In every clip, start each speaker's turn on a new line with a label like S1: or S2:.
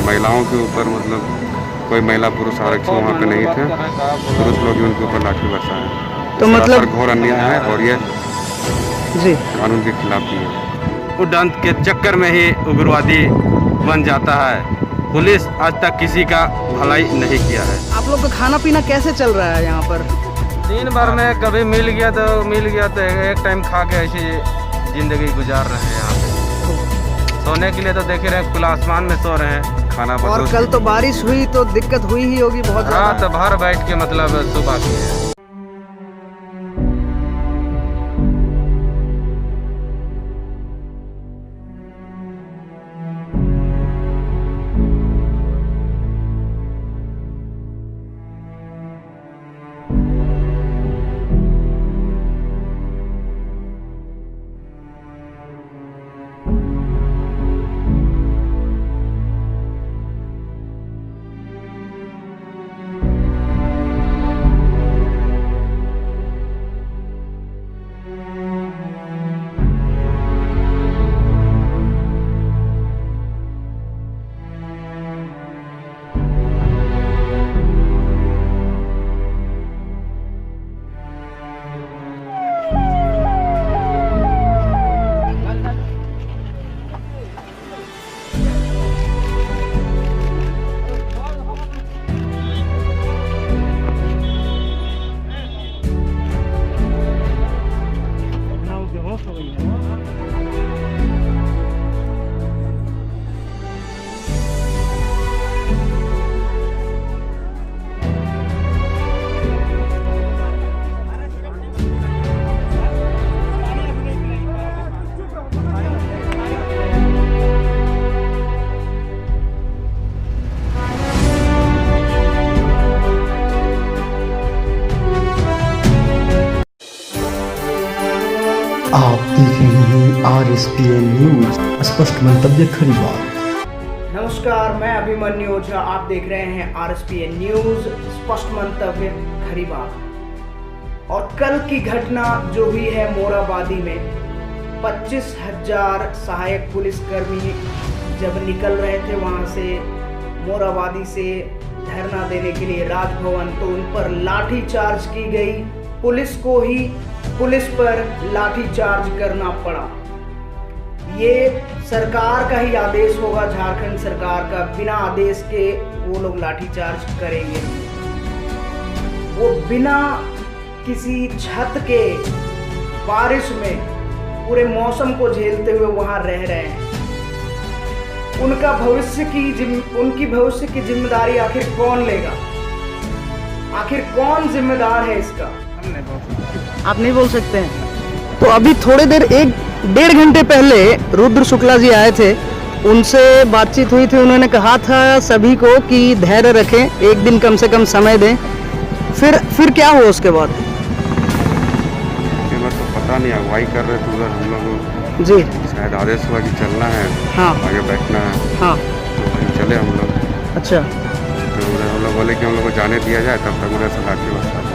S1: महिलाओं के ऊपर मतलब कोई महिला पुरुष आरक्षण वहाँ पे नहीं थे, पुरुष लोग ही उनके ऊपर लाठी बरसाए।
S2: तो मतलब
S1: घोर अन्याय है और ये
S2: जी
S1: कानून के खिलाफ भी है।
S3: उद्दंड के चक्कर में ही उग्रवादी बन जाता है। पुलिस आज तक किसी का भलाई नहीं किया है।
S2: आप लोग का खाना पीना कैसे चल रहा है यहाँ पर?
S3: दिन भर में कभी मिल गया तो एक टाइम खा के ऐसी जिंदगी गुजार रहे हैं यहाँ पे। सोने के लिए तो देख रहे हैं खुला आसमान में सो रहे हैं।
S1: खाना
S2: और कल तो बारिश हुई तो दिक्कत हुई ही होगी बहुत
S3: हाँ,
S2: ज़्यादा।
S3: तो बाहर बैठ के मतलब सुबह की है।
S4: आप देख रहे हैं RSPN न्यूज, स्पष्ट मंतव्य खरी बात।
S2: नमस्कार, मैं अभिमन्यु ओझा, आप देख रहे हैं RSPN न्यूज, स्पष्ट मंतव्य खरी बात। और कल की घटना जो हुई है मोराबादी में, 25,000 सहायक पुलिसकर्मी जब निकल रहे थे वहां से मोराबादी से धरना देने के लिए राजभवन, तो उन पर लाठी चार्ज की गई। पुलिस को ही पुलिस पर लाठी चार्ज करना पड़ा। ये सरकार का ही आदेश होगा, झारखंड सरकार का। बिना आदेश के वो लोग लाठी चार्ज करेंगे। वो बिना किसी छत के बारिश में पूरे मौसम को झेलते हुए वहां रह रहे हैं। उनकी भविष्य की जिम्मेदारी आखिर कौन लेगा? आखिर कौन जिम्मेदार है इसका? आप नहीं बोल सकते हैं। तो अभी थोड़ी देर 1-1.5 घंटे पहले रुद्र शुक्ला जी आए थे, उनसे बातचीत हुई थी। उन्होंने कहा था सभी को कि धैर्य रखें, एक दिन कम से कम समय दें। फिर क्या हुआ उसके बाद?
S1: बस तो पता नहीं, अगुवाई कर रहे थे उधर हम लोग
S2: जी,
S1: शायद आदेश हुआ कि चलना है,
S2: हाँ
S1: आगे बैठना है,
S2: हाँ,
S1: तो वहीं चले हम लोग।
S2: अच्छा।
S1: तो उधर हम लोग बोले कि हम लोग को जाने दिया जाए, तब तक उधर से लाठी बरसा।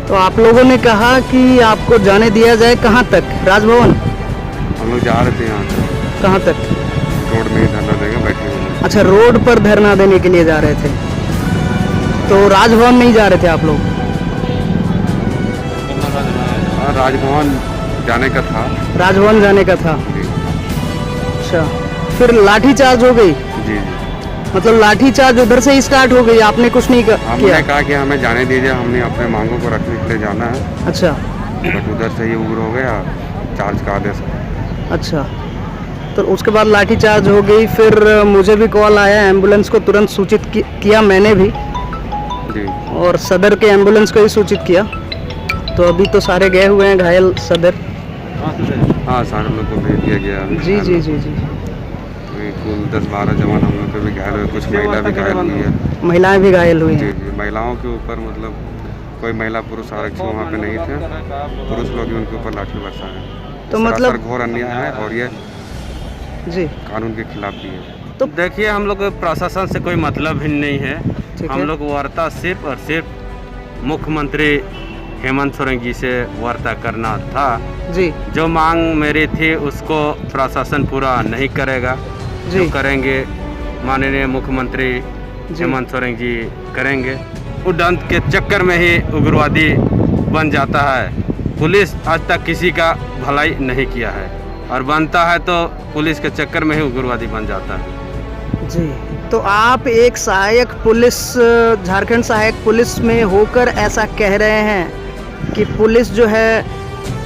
S2: तो आप लोगों ने कहा कि आपको जाने दिया जाए कहाँ तक? राजभवन?
S1: हम लोग जा रहे थे यहाँ से,
S2: कहाँ तक?
S1: रोड में ही धरना देंगे बैठे हुए।
S2: अच्छा, रोड पर धरना देने के लिए जा रहे थे, तो राजभवन नहीं जा रहे थे आप लोग?
S1: हाँ, राजभवन जाने का था।
S2: राजभवन जाने का था,
S1: जी
S2: अच्छा। फिर लाठी चार्ज हो गई?
S1: जी जी।
S2: मतलब लाठी चार्ज उधर से ही स्टार्ट हो गई, आपने कुछ नहीं किया?
S1: हमने कहा कि हमें जाने दीजिए, हमने अपने मांगों को रखने के लिए जाना है,
S2: अच्छा
S1: बट उधर से ही उग्र हो गया, चार्ज का आदेश।
S2: अच्छा, तो उसके बाद लाठी चार्ज हो गई। फिर मुझे भी कॉल आया, एम्बुलेंस को तुरंत सूचित किया मैंने भी,
S1: जी,
S2: और सदर के एम्बुलेंस को ही सूचित किया। तो अभी तो सारे गए हुए हैं घायल सदर।
S1: हाँ, सारे लोग को भेज दिया गया अभी।
S2: जी जी जी जी।
S1: कुल 10-12 जवान हम लोग भी घायल हुए, कुछ महिला भी घायल हुई है।
S2: महिलाएं भी घायल हुई
S1: जी
S2: हैं?
S1: जी। महिलाओं के ऊपर मतलब कोई महिला पुरुष आरक्षण वहाँ पे नहीं थे, पुरुष लोग ही उनके ऊपर लाठी बरसाए।
S2: तो मतलब
S1: घोर अन्याय है और ये
S2: जी
S1: कानून के खिलाफ भी है।
S3: तो देखिए, हम लोग प्रशासन से कोई मतलब ही नहीं है।
S2: ठीक
S3: हम
S2: है।
S3: लोग वार्ता सिर्फ और सिर्फ मुख्यमंत्री हेमंत सोरेन जी से वार्ता करना था।
S2: जी
S3: जो मांग मेरी थी उसको प्रशासन पूरा नहीं करेगा।
S2: जी।
S3: जो करेंगे माननीय मुख्यमंत्री हेमंत सोरेन जी करेंगे। उद्दंड के चक्कर में ही उग्रवादी बन जाता है। पुलिस आज तक किसी का भलाई नहीं किया है और बनता है तो पुलिस के चक्कर में ही उग्रवादी बन जाता है।
S2: जी, तो आप एक सहायक पुलिस, झारखंड सहायक पुलिस में होकर ऐसा कह रहे हैं कि पुलिस जो है,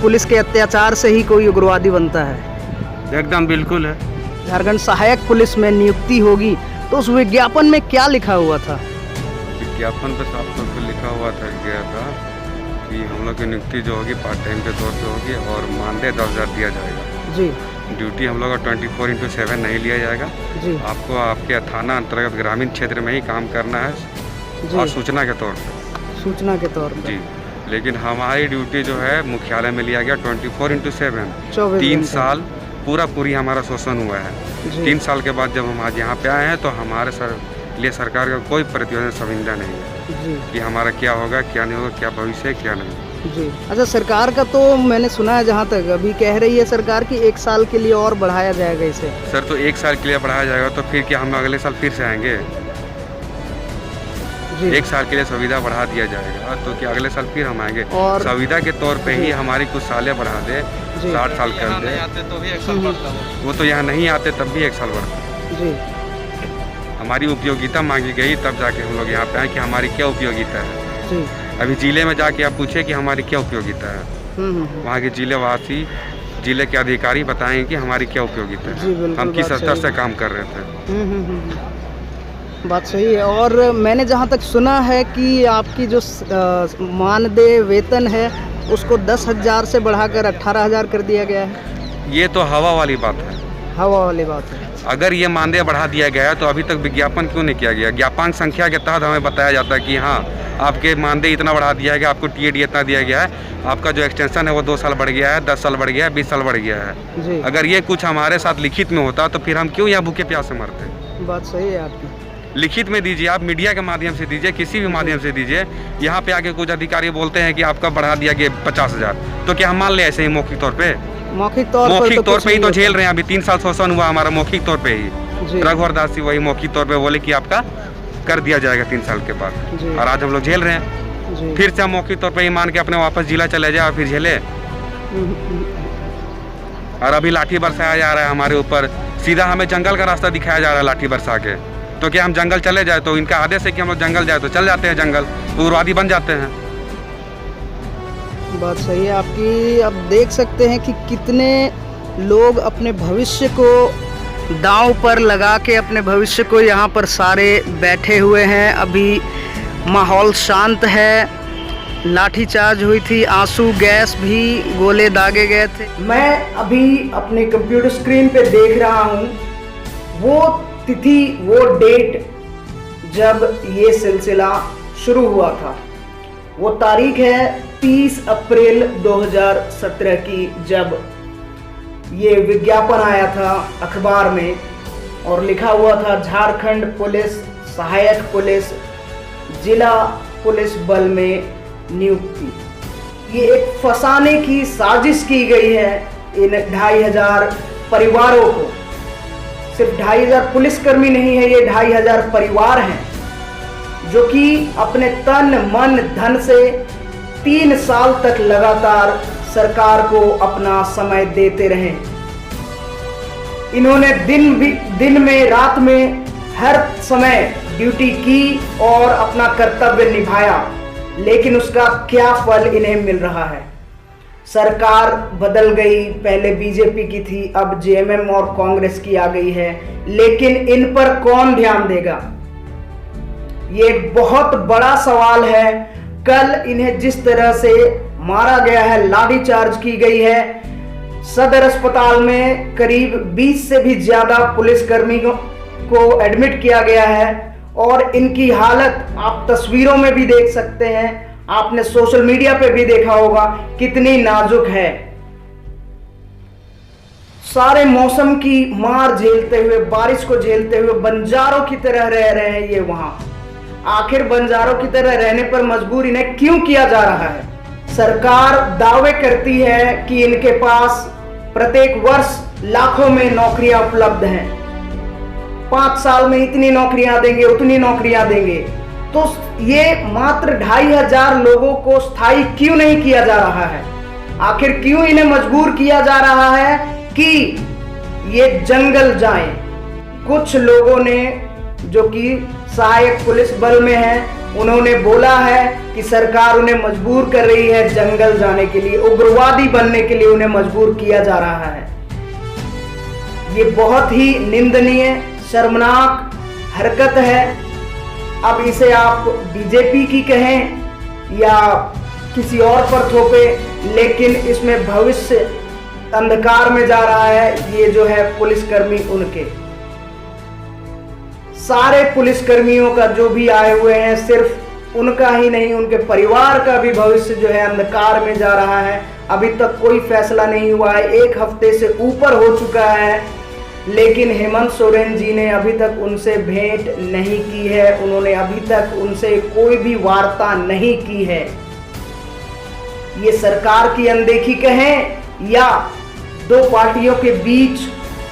S2: पुलिस के अत्याचार से ही कोई उग्रवादी बनता है?
S3: एकदम बिल्कुल है।
S2: झारखंड सहायक पुलिस में नियुक्ति होगी तो उस विज्ञापन में क्या लिखा हुआ था?
S1: विज्ञापन पर साफ तौर पर लिखा हुआ गया था कि हम लोग की नियुक्ति जो होगी पार्ट टाइम के तौर पे होगी और मानदेय 10,000 दिया जाएगा।
S2: जी।
S1: ड्यूटी हम लोग का 24/7 नहीं लिया जाएगा
S2: जी।
S1: आपको आपके थाना अंतर्गत ग्रामीण क्षेत्र में ही काम करना है
S2: जी।
S1: और सूचना के तौर पे।
S2: सूचना के तौर पर
S1: जी, लेकिन हमारी ड्यूटी जो है मुख्यालय में लिया गया 24/7। 3 साल पूरी हमारा शोषण हुआ है। 3 साल के बाद जब हम आज यहाँ पे आए हैं तो हमारे लिए सरकार का कोई प्रतियोजन संविदा नहीं है
S2: जी।
S1: कि हमारा क्या होगा क्या नहीं होगा, क्या भविष्य है क्या नहीं।
S2: जी। अच्छा, सरकार का तो मैंने सुना है, जहाँ तक अभी कह रही है सरकार कि 1 साल के लिए और बढ़ाया जाएगा इसे।
S1: सर, तो 1 साल के लिए बढ़ाया जाएगा तो फिर क्या हम अगले साल फिर से आएंगे?
S2: जी।
S1: 1 साल के लिए सुविधा बढ़ा दिया जाएगा तो क्या अगले साल फिर हम आएंगे?
S2: और
S1: सुविधा के तौर पे ही हमारी कुछ सालें बढ़ा दे, 60 साल कर दे।
S3: तो भी 1 साल बढ़ता है।
S1: वो तो यहाँ नहीं आते तब भी 1 साल बढ़ता।
S2: जी।
S1: हमारी उपयोगिता मांगी गई तब जाके हम लोग यहाँ पे आए कि हमारी क्या उपयोगिता है।
S2: जी।
S1: अभी जिले में जाके आप पूछे कि हमारी क्या उपयोगिता है, वहाँ के जिलेवासी, जिले के अधिकारी बताएंगे कि हमारी क्या उपयोगिता
S2: जी,
S1: है,
S2: बिल्कुल
S1: हम किस
S2: बात
S1: स्तर
S2: सही
S1: से
S2: है।
S1: काम कर रहे थे।
S2: बात सही है। और मैंने जहाँ तक सुना है कि आपकी जो मानदेय वेतन है उसको 10,000 से बढ़ाकर 18,000 कर दिया गया है।
S1: ये तो हवा वाली बात है।
S2: हवा वाली बात है।
S1: अगर ये मानदेय बढ़ा दिया गया है तो अभी तक विज्ञापन क्यों नहीं किया गया? ज्ञापांक संख्या के तहत हमें बताया जाता है कि हाँ, आपके मानदेय इतना बढ़ा दिया गया, आपको TAD इतना दिया गया है, आपका जो एक्सटेंशन है वो 2 साल बढ़ गया है, 10 साल बढ़ गया है, 20 साल बढ़ गया है।
S2: जी।
S1: अगर ये कुछ हमारे साथ लिखित में होता तो फिर हम क्यों यहाँ भूखे प्यासे मरते?
S2: बात सही है आपकी।
S1: लिखित में दीजिए, आप मीडिया के माध्यम से दीजिए, किसी भी माध्यम से दीजिए। यहाँ पे आके कुछ अधिकारी बोलते हैं कि आपका बढ़ा दिया गया 50,000, तो क्या हम मान ले ऐसे ही मौखिक तौर पे?
S2: मौखिक तौर पर
S1: ही तो झेल रहे हैं। अभी 3 साल शोषण हुआ हमारा मौखिक तौर पे ही। रघुवर दास जी वही मौखिक तौर पे बोले कि आपका कर दिया जाएगा 3 साल के बाद, और आज हम लोग झेल रहे हैं। फिर से हम मौखिक तौर पे ही मान के अपने वापस जिला चले जाए और फिर झेले। और अभी लाठी बरसाया जा रहा है हमारे ऊपर, सीधा हमें जंगल का रास्ता दिखाया जा रहा है लाठी बरसा के। तो क्या हम जंगल चले जाए? तो इनका आदेश है कि हम लोग जंगल जाए तो चल जाते हैं जंगल, उग्रवादी बन जाते हैं।
S2: बात सही है आपकी। अब देख सकते हैं कि कितने लोग अपने भविष्य को दांव पर लगा के अपने भविष्य को यहाँ पर सारे बैठे हुए हैं। अभी माहौल शांत है। लाठीचार्ज हुई थी, आंसू गैस भी गोले दागे गए थे। मैं अभी अपने कंप्यूटर स्क्रीन पे देख रहा हूँ वो तिथि, वो डेट जब ये सिलसिला शुरू हुआ था। वो तारीख है 30 अप्रैल 2017 की, जब ये विज्ञापन आया था अखबार में और लिखा हुआ था झारखंड पुलिस सहायक पुलिस जिला पुलिस बल में नियुक्ति। ये एक फंसाने की साजिश की गई है इन 2,500 परिवारों को। सिर्फ 2,500 पुलिसकर्मी नहीं है, ये 2,500 परिवार हैं जो कि अपने तन मन धन से 3 साल तक लगातार सरकार को अपना समय देते रहे। इन्होंने दिन में रात में हर समय ड्यूटी की और अपना कर्तव्य निभाया, लेकिन उसका क्या फल इन्हें मिल रहा है? सरकार बदल गई, पहले बीजेपी की थी, अब JMM और कांग्रेस की आ गई है, लेकिन इन पर कौन ध्यान देगा? ये एक बहुत बड़ा सवाल है। कल इन्हें जिस तरह से मारा गया है, लाठीचार्ज की गई है, सदर अस्पताल में करीब 20 से भी ज्यादा पुलिसकर्मियों को एडमिट किया गया है और इनकी हालत आप तस्वीरों में भी देख सकते हैं, आपने सोशल मीडिया पे भी देखा होगा कितनी नाजुक है। सारे मौसम की मार झेलते हुए, बारिश को झेलते हुए बंजारों की तरह रह रहे हैं ये वहां। आखिर बंजारों की तरह रहने पर मजबूर इन्हें क्यों किया जा रहा है? सरकार दावे करती है कि इनके पास प्रत्येक वर्ष लाखों में नौकरियां उपलब्ध हैं। 5 साल में इतनी नौकरियां देंगे, उतनी नौकरियां देंगे। तो ये मात्र 2500 लोगों को स्थायी क्यों नहीं किया जा रहा है? आखिर क्यों इन्हें मजबूर किया जा रहा है कि ये जंगल जाएं? कुछ लोगों ने जो कि सहायक पुलिस बल में हैं, उन्होंने बोला है कि सरकार उन्हें मजबूर कर रही है जंगल जाने के लिए, उग्रवादी बनने के लिए उन्हें मजबूर किया जा रहा है। ये बहुत ही निंदनीय, शर्मनाक हरकत है। अब इसे आप बीजेपी की कहें या किसी और पर थोपे, लेकिन इसमें भविष्य अंधकार में जा रहा है। ये जो है पुलिसकर्मी, उनके सारे पुलिसकर्मियों का जो भी आए हुए हैं, सिर्फ उनका ही नहीं, उनके परिवार का भी भविष्य जो है अंधकार में जा रहा है। अभी तक कोई फैसला नहीं हुआ है, 1 हफ्ते से ऊपर हो चुका है, लेकिन हेमंत सोरेन जी ने अभी तक उनसे भेंट नहीं की है। उन्होंने अभी तक उनसे कोई भी वार्ता नहीं की है। ये सरकार की अनदेखी कहें या 2 पार्टियों के बीच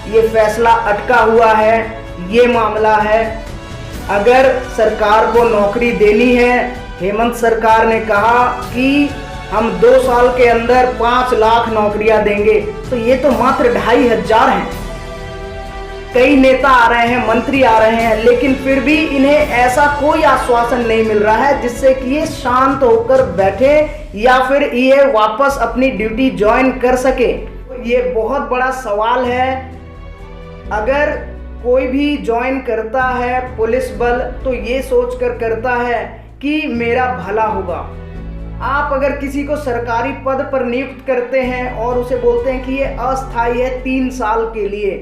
S2: ये फैसला अटका हुआ है, ये मामला है। अगर सरकार को नौकरी देनी है, हेमंत सरकार ने कहा कि हम 2 साल के अंदर 5 लाख नौकरियां देंगे, तो ये तो मात्र 2500 हैं। कई नेता आ रहे हैं, मंत्री आ रहे हैं, लेकिन फिर भी इन्हें ऐसा कोई आश्वासन नहीं मिल रहा है जिससे कि ये शांत होकर बैठे या फिर ये वापस अपनी ड्यूटी ज्वाइन कर सके। ये बहुत बड़ा सवाल है। अगर कोई भी ज्वाइन करता है पुलिस बल तो ये सोचकर करता है कि मेरा भला होगा। आप अगर किसी को सरकारी पद पर नियुक्त करते हैं और उसे बोलते हैं कि ये अस्थायी है 3 साल के लिए,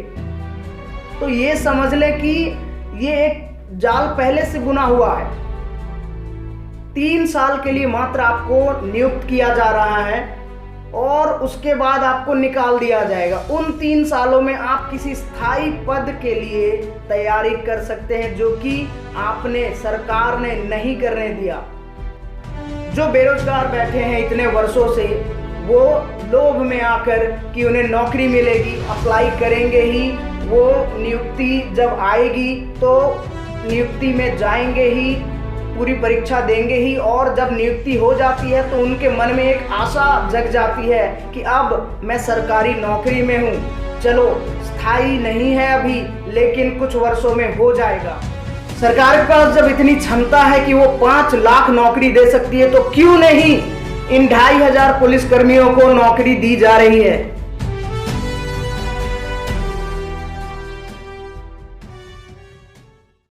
S2: तो ये समझ ले कि ये एक जाल पहले से बुना हुआ है। 3 साल के लिए मात्र आपको नियुक्त किया जा रहा है और उसके बाद आपको निकाल दिया जाएगा। उन 3 सालों में आप किसी स्थायी पद के लिए तैयारी कर सकते हैं, जो कि आपने, सरकार ने नहीं करने दिया। जो बेरोजगार बैठे हैं इतने वर्षों से, वो लोभ में आकर कि उन्हें नौकरी मिलेगी अप्लाई करेंगे ही, वो नियुक्ति जब आएगी तो नियुक्ति में जाएंगे ही, पूरी परीक्षा देंगे ही, और जब नियुक्ति हो जाती है तो उनके मन में एक आशा जग जाती है कि अब मैं सरकारी नौकरी में हूँ, चलो स्थायी नहीं है अभी लेकिन कुछ वर्षों में हो जाएगा। सरकार के पास जब इतनी क्षमता है कि वो 5 लाख नौकरी दे सकती है, तो क्यों नहीं इन 2500 पुलिसकर्मियों को नौकरी दी जा रही है।